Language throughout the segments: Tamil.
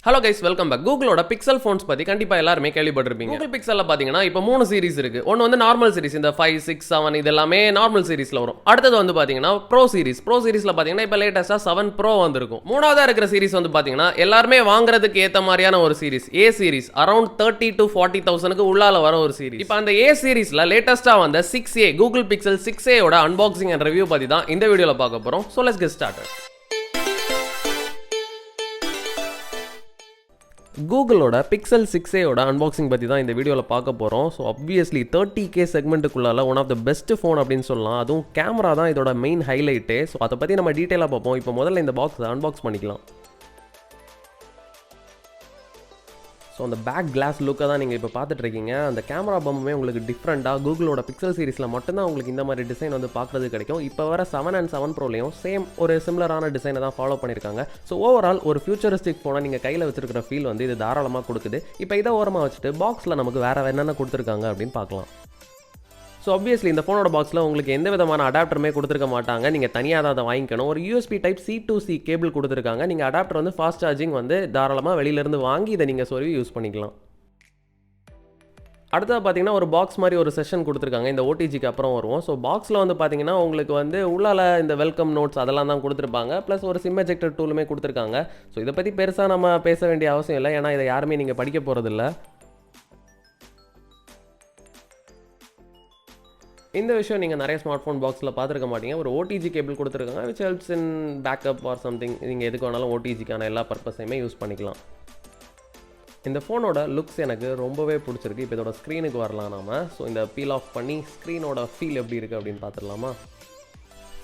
Hello guys, welcome back. Googleோட Pixel phones பத்தி கண்டிப்பா எல்லாரும் கேள்விப்பட்டிருப்பீங்க. Google Pixelல பாத்தீங்கன்னா இப்போ 3 சீரிஸ் இருக்கு. ஒன்னு வந்து நார்மல் சீரிஸ், இந்த 5, 6, 7 இதெல்லாம் நார்மல் சீரிஸ்ல வரும். அடுத்து வந்து பாத்தீங்கன்னா Pro சீரிஸ். Pro சீரிஸ்ல பாத்தீங்கன்னா இப்போ லேட்டஸ்டா 7 Pro வந்திருக்கும். மூணாவதா இருக்கிற சீரிஸ் வந்து பாத்தீங்கன்னா எல்லாரும் வாங்குறதுக்கு ஏத்த மாதிரியான ஒரு series. A series around 30 to 40,000 க்கு உள்ளால வர ஒரு சீரிஸ். இப்போ அந்த A சீரிஸ்ல லேட்டஸ்டா வந்த 6A Google Pixel 6A ஓட அன்பாக்சிங் அண்ட் ரிவ்யூ பத்தி தான் இந்த வீடியோல பார்க்க போறோம். So let's get started. Googleோட Pixel 6A ஓட அன்பாக்சிங் பற்றி தான் இந்த வீடியோவில் பார்க்க போகிறோம். ஸோ ஆப்வியஸ்லி 30K செக்மெண்ட்டுக்குள்ளால one of the best phone அப்படின்னு சொல்லலாம். அதுவும் கேமரா தான் இதோட மெயின் ஹைலைட்டே. ஸோ அதை பற்றி நம்ம டீட்டெயிலாக பார்ப்போம். இப்போ முதல்ல இந்த பாக்ஸை அன்பாக்ஸ் பண்ணிக்கலாம். ஸோ அந்த பேக் கிளாஸ் லுக்கை தான் நீங்கள் இப்போ பார்த்துட்டு இருக்கீங்க. அந்த கேமரா பம்மே உங்களுக்கு டிஃப்ரெண்ட்டாக கூகுளோட பிக்சல் சீரிஸில் மட்டும்தான் உங்களுக்கு இந்த மாதிரி டிசைன் வந்து பார்க்குறது கிடைக்கும். இப்போ வர 7 and 7 ப்ரோலையும் சேம் ஒரு சிமிலரான டிசைனை தான் ஃபாலோ பண்ணியிருக்காங்க. ஸோ ஓவரால் ஒரு ஃபியூச்சரிஸ்டிக் ஃபோனை நீங்கள் கையில் வச்சிருக்கிற ஃபீல் வந்து இது தாராளமாக கொடுக்குது. இப்போ இதை ஓரமாக வச்சுட்டு பாக்ஸில் நமக்கு வேறு என்னென்ன கொடுத்துருக்காங்க அப்படின்னு பார்க்கலாம். ஸோ ஆப்வியஸ்லி இந்த ஃபோனோட பாக்ஸில் உங்களுக்கு எந்த விதமான அடாப்டருமே கொடுத்துருக்க மாட்டாங்க. நீங்கள் தனியாக தான் அதை வாங்கிக்கணும். ஒரு USB டைப் C2C கேபிள் கொடுத்துருக்காங்க. நீங்கள் அடாப்டர் வந்து ஃபாஸ்ட் சார்ஜிங் வந்து தாராளமாக வெளியிலேருந்து வாங்கி இதை நீங்கள் சொருவி யூஸ் பண்ணிக்கலாம். அடுத்தது பார்த்தீங்கன்னா ஒரு பாக்ஸ் மாதிரி ஒரு செஷன் கொடுத்துருக்காங்க. இந்த OTGக்கு அப்புறம் வருவோம். ஸோ பாக்ஸில் வந்து பார்த்தீங்கன்னா உங்களுக்கு வந்து உள்ளால இந்த வெல்கம் நோட்ஸ் அதெல்லாம் தான் கொடுத்துருப்பாங்க. ப்ளஸ் ஒரு சிம் எஜெக்டர் டூலுமே கொடுத்துருக்காங்க. ஸோ இதை பற்றி பெருசாக நம்ம பேச வேண்டிய அவசியம் இல்லை. ஏன்னா இதை யாருமே நீங்கள் படிக்க போகிறதில்ல. இந்த விஷயம் நீங்கள் நிறைய ஸ்மார்ட் ஃபோன் பாக்ஸில் பார்த்துருக்க மாட்டீங்க. ஒரு OTG கேபிள் கொடுத்துருக்காங்க. Which helps in backup or something. நீங்கள் எதுக்கு வேணாலும் OTGக்கான எல்லா பர்பஸையுமே யூஸ் பண்ணிக்கலாம். இந்த ஃபோனோட லுக்ஸ் எனக்கு ரொம்பவே பிடிச்சிருக்கு. இப்போ இதோட ஸ்க்ரீனுக்கு வரலாம் நாம. ஸோ இந்த பீல் ஆஃப் பண்ணி ஸ்க்ரீனோட ஃபீல் எப்படி இருக்குது அப்படின்னு பார்த்துடலாமா.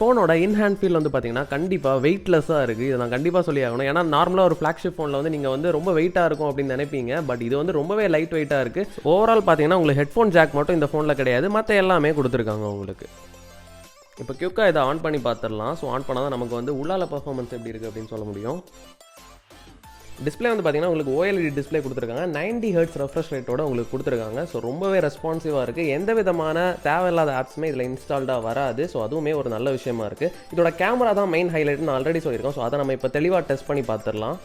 ஃபோனோட இன்ஹேண்ட் ஃபீல் வந்து பார்த்தீங்கன்னா கண்டிப்பாக வெயிட்லெஸ்ஸாக இருக்குது. இதை நான் கண்டிப்பாக சொல்லி ஆகணும். ஏன்னா நார்மலாக ஒரு ஃப்ளாக்ஷிப் ஃபோனில் வந்து நீங்கள் வந்து ரொம்ப வெயிட்டாக இருக்கும் அப்படின்னு நினைப்பீங்க. பட் இது வந்து ரொம்பவே லைட் வெயிட்டாக இருக்குது. ஓவரால் பார்த்தீங்கன்னா உங்களுக்கு ஹெட்ஃபோன் ஜாக் மட்டும் இந்த ஃபோனில் கிடையாது, மற்ற எல்லாமே கொடுத்துருக்காங்க உங்களுக்கு. இப்போ குயிக்காக இதை ஆன் பண்ணி பார்த்துடலாம். ஸோ ஆன் பண்ணால் தான் நமக்கு வந்து உள்ளால பர்ஃபார்மன்ஸ் எப்படி இருக்குது அப்படின்னு சொல்ல முடியும். டிஸ்பிளே வந்து பார்த்தீங்கன்னா உங்களுக்கு OLED டிஸ்பிளே கொடுத்துருக்காங்க. 90 Hz ரெஃப்ரெஷ் ரேட்டோட உங்களுக்கு கொடுத்துருக்காங்க. ஸோ ரொம்பவே ரெஸ்பான்சிவாக இருக்குது. எந்த விதமான தேவையில்லாத ஆப்ஸுமே இதில் இன்ஸ்டால்டாக வராது. ஸோ அதுவுமே ஒரு நல்ல விஷயமா இருக்குது. இதோட கேமரா தான் மெயின் ஹைலைட்னு ஆல்ரெடி சொல்லியிருக்கோம். ஸோ அதை நம்ம இப்போ தெளிவாக டெஸ்ட் பண்ணி பார்த்துடலாம்.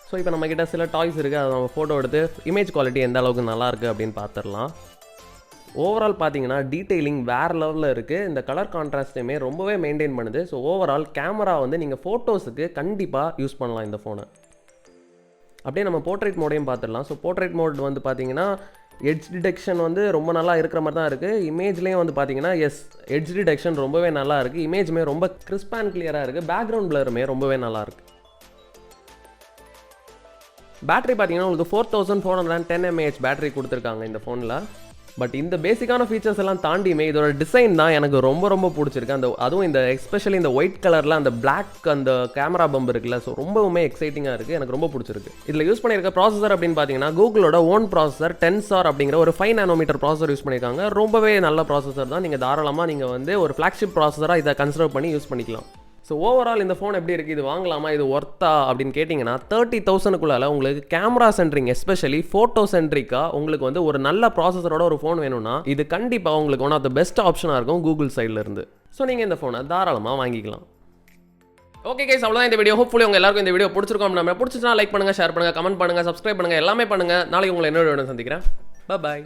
ஸோ இப்போ நம்மக்கிட்ட சில டாய்ஸ் இருக்குது. அதை நம்ம ஃபோட்டோ எடுத்து இமேஜ் குவாலிட்டி எந்த அளவுக்கு நல்லாயிருக்கு அப்படின்னு பார்த்துடலாம். ஓவரால் பார்த்தீங்கன்னா டீட்டெயிலிங் வேறு லெவலில் இருக்குது. இந்த கலர் கான்ட்ராஸ்ட்டையுமே ரொம்பவே மெயின்டைன் பண்ணுது. ஸோ ஓவரால் கேமரா வந்து நீங்கள் ஃபோட்டோஸுக்கு கண்டிப்பாக யூஸ் பண்ணலாம் இந்த ஃபோனை. அப்படியே நம்ம போர்ட்ரேட் மோடையும் பார்த்துடலாம். ஸோ போர்ட்ரேட் மோட் வந்து பார்த்தீங்கன்னா எட்ஜ் டிடெக்ஷன் வந்து ரொம்ப நல்லா இருக்கிற மாதிரி தான் இருக்குது. இமேஜ்லேயும் வந்து பார்த்தீங்கன்னா எட்ஜ் டிடெக்ஷன் ரொம்பவே நல்லா இருக்குது. இமேஜுமே ரொம்ப கிறிஸ்ப் அண்ட் கிளியராக இருக்குது. பேக்ரவுண்ட் பிளருமே ரொம்பவே நல்லா இருக்குது. பேட்டரி பார்த்தீங்கன்னா உங்களுக்கு 4410 mAh பேட்டரி கொடுத்துருக்காங்க இந்த ஃபோனில். பட் இந்த பேசிக்கான ஃபீச்சர்ஸ் எல்லாம் தாண்டியுமே இதோட டிசைன் தான் எனக்கு ரொம்ப பிடிச்சிருக்கு. அதுவும் இந்த எஸ்பெஷலி இந்த ஒயிட் கலரில் அந்த பிளாக் அந்த கேமரா பம்ப் இருக்குல்ல. ஸோ ரொம்பவுமே எக்ஸைட்டிங்காக இருக்குது. எனக்கு ரொம்ப பிடிச்சிருக்கு. இதில் யூஸ் பண்ணியிருக்க ப்ராசஸர் அப்படின்னு பார்த்தீங்கன்னா கூகுளோட ஓன் ப்ராசஸர் Tensor அப்படிங்கிற ஒரு 5 nanometer ப்ராசஸர் யூஸ் பண்ணியிருக்காங்க. ரொம்பவே நல்ல ப்ராசஸர் தான். நீங்கள் தாராளமாக நீங்கள் வந்து ஒரு ஃப்ளாக்ஷிப் ப்ராசஸராக இதை கன்சிடர் பண்ணி யூஸ் பண்ணிக்கலாம். ஸோ ஓவரால் இந்த ஃபோன் எப்படி இருக்குது, இது வாங்கலாமா, இது ஒர்த்தா அப்படின்னு கேட்டிங்கன்னா 30,000க்குள்ளால உங்களுக்கு கேமரா சென்ட்ரிங் எஸ்பெஷலி ஃபோட்டோ சென்ட்ரிக்காக உங்களுக்கு வந்து ஒரு நல்ல ப்ராசஸரோட ஒரு ஃபோன் வேணும்னா இது கண்டிப்பாக உங்களுக்கு ஒன் ஆஃப் த பெஸ்ட் ஆப்ஷனாக இருக்கும் கூகுள் சைட்லேருந்து. ஸோ நீங்கள் இந்த ஃபோனை தாராளமாக வாங்கிக்கலாம். ஓகே கைஸ், அவ்வளோதான் இந்த வீடியோ. ஹோப்ஃபுல்லி உங்கள் எல்லாருக்கும் இந்த வீடியோ பிடிச்சிருக்கோம். நம்ம பிடிச்சிச்சுனா லைக் பண்ணுங்கள், ஷேர் பண்ணுங்கள், கமெண்ட் பண்ணுங்கள், சப்ஸ்கிரைப் பண்ணுங்கள், எல்லாமே பண்ணுங்கள். நாளைக்கு உங்களை இன்னொரு வீடியோ சந்திக்கிறேன். பாய்.